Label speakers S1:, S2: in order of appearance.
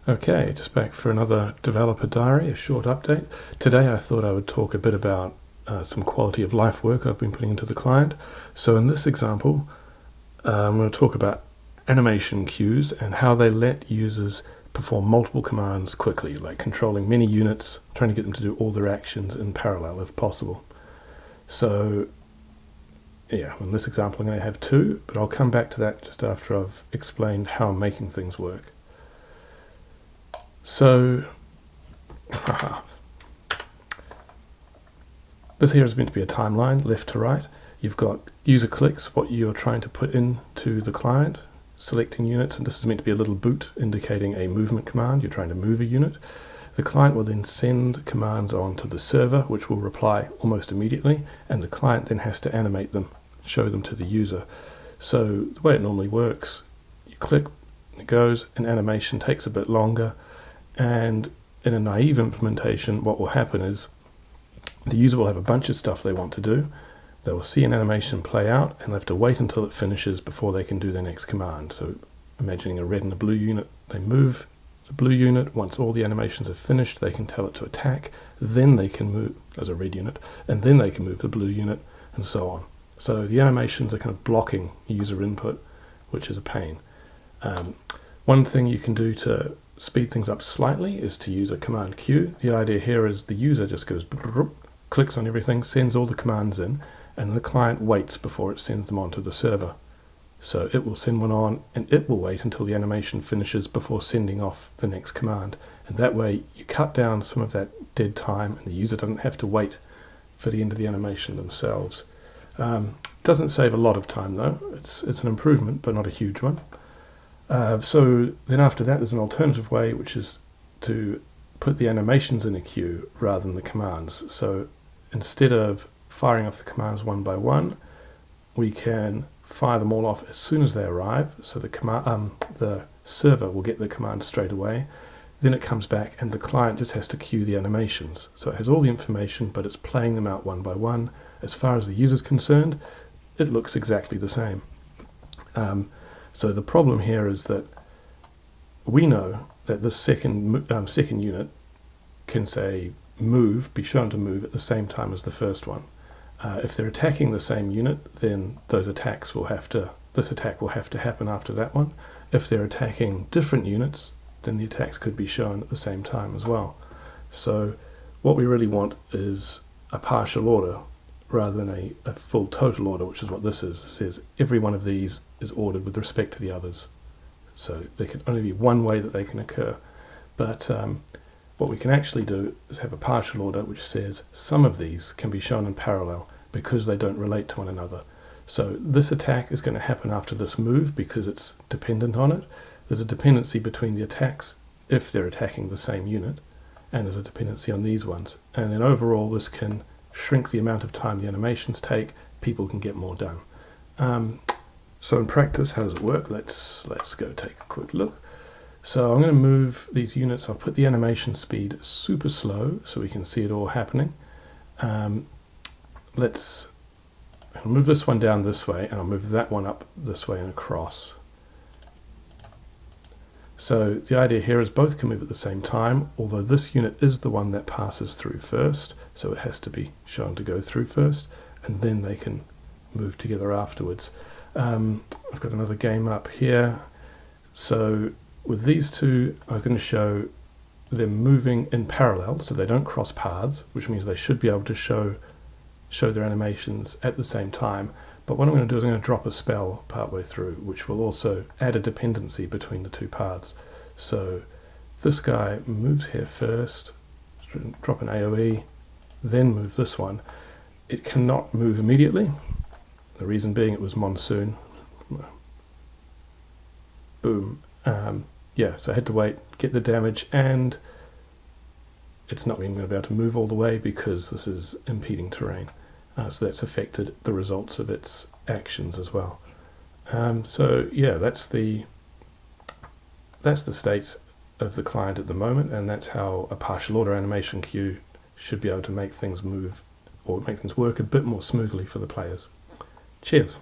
S1: Okay, just back for another developer diary, a short update. Today I thought I would talk a bit about some quality of life work I've been putting into the client. So in this example, I'm going to talk about animation queues and how they let users perform multiple commands quickly, like controlling many units, trying to get them to do all their actions in parallel if possible. So yeah, in this example I'm going to have two, but I'll come back to that just after I've explained how I'm making things work. So, this here is meant to be a timeline, left to right. You've got user clicks, what you're trying to put into the client, selecting units, and this is meant to be a little boot indicating a movement command. You're trying to move a unit. The client will then send commands on to the server, which will reply almost immediately, and the client then has to animate them, show them to the user. So the way it normally works, you click, it goes, an animation takes a bit longer, and in a naive implementation, what will happen is the user will have a bunch of stuff they want to do. They will see an animation play out, and they have to wait until it finishes before they can do their next command. So imagining a red and a blue unit, they move the blue unit. Once all the animations are finished, they can tell it to attack. Then they can move as a red unit, and then they can move the blue unit, and so on. So the animations are kind of blocking user input, which is a pain. One thing you can do to speed things up slightly is to use a command queue. The idea here is the user just goes, clicks on everything, sends all the commands in, and the client waits before it sends them onto the server. So it will send one on, and it will wait until the animation finishes before sending off the next command. And that way you cut down some of that dead time, and the user doesn't have to wait for the end of the animation themselves. Doesn't save a lot of time though. It's an improvement, but not a huge one. So then after that there's an alternative way, which is to put the animations in a queue rather than the commands. So instead of firing off the commands one by one, we can fire them all off as soon as they arrive. So the server will get the command straight away. Then it comes back and the client just has to queue the animations. So it has all the information, but it's playing them out one by one. As far as the user is concerned, it looks exactly the same. So the problem here is that we know that this second unit can say move, be shown to move at the same time as the first one. If they're attacking the same unit, then this attack will have to happen after that one. If they're attacking different units, then the attacks could be shown at the same time as well. So what we really want is a partial order rather than a full total order, which is what this is. It says every one of these is ordered with respect to the others. So there can only be one way that they can occur. But what we can actually do is have a partial order which says some of these can be shown in parallel because they don't relate to one another. So this attack is going to happen after this move because it's dependent on it. There's a dependency between the attacks if they're attacking the same unit, and there's a dependency on these ones. And then overall this can shrink the amount of time the animations take. People can get more done. So in practice, how does it work? Let's go take a quick look. So I'm going to move these units. I'll put the animation speed super slow so we can see it all happening. I'll move this one down this way, and I'll move that one up this way and across. So the idea here is both can move at the same time, although this unit is the one that passes through first, so it has to be shown to go through first, and then they can move together afterwards. I've got another game up here. So with these two, I was going to show them moving in parallel, so they don't cross paths, which means they should be able to show their animations at the same time. But what I'm going to do is I'm going to drop a spell partway through, which will also add a dependency between the two paths. So this guy moves here first, drop an AoE, then move this one. It cannot move immediately. The reason being it was monsoon. Boom. Yeah, so I had to wait, get the damage, and it's not even going to be able to move all the way because this is impeding terrain. So that's affected the results of its actions as well. So yeah, that's the state of the client at the moment, and that's how a partial order animation queue should be able to make things move or make things work a bit more smoothly for the players. Cheers.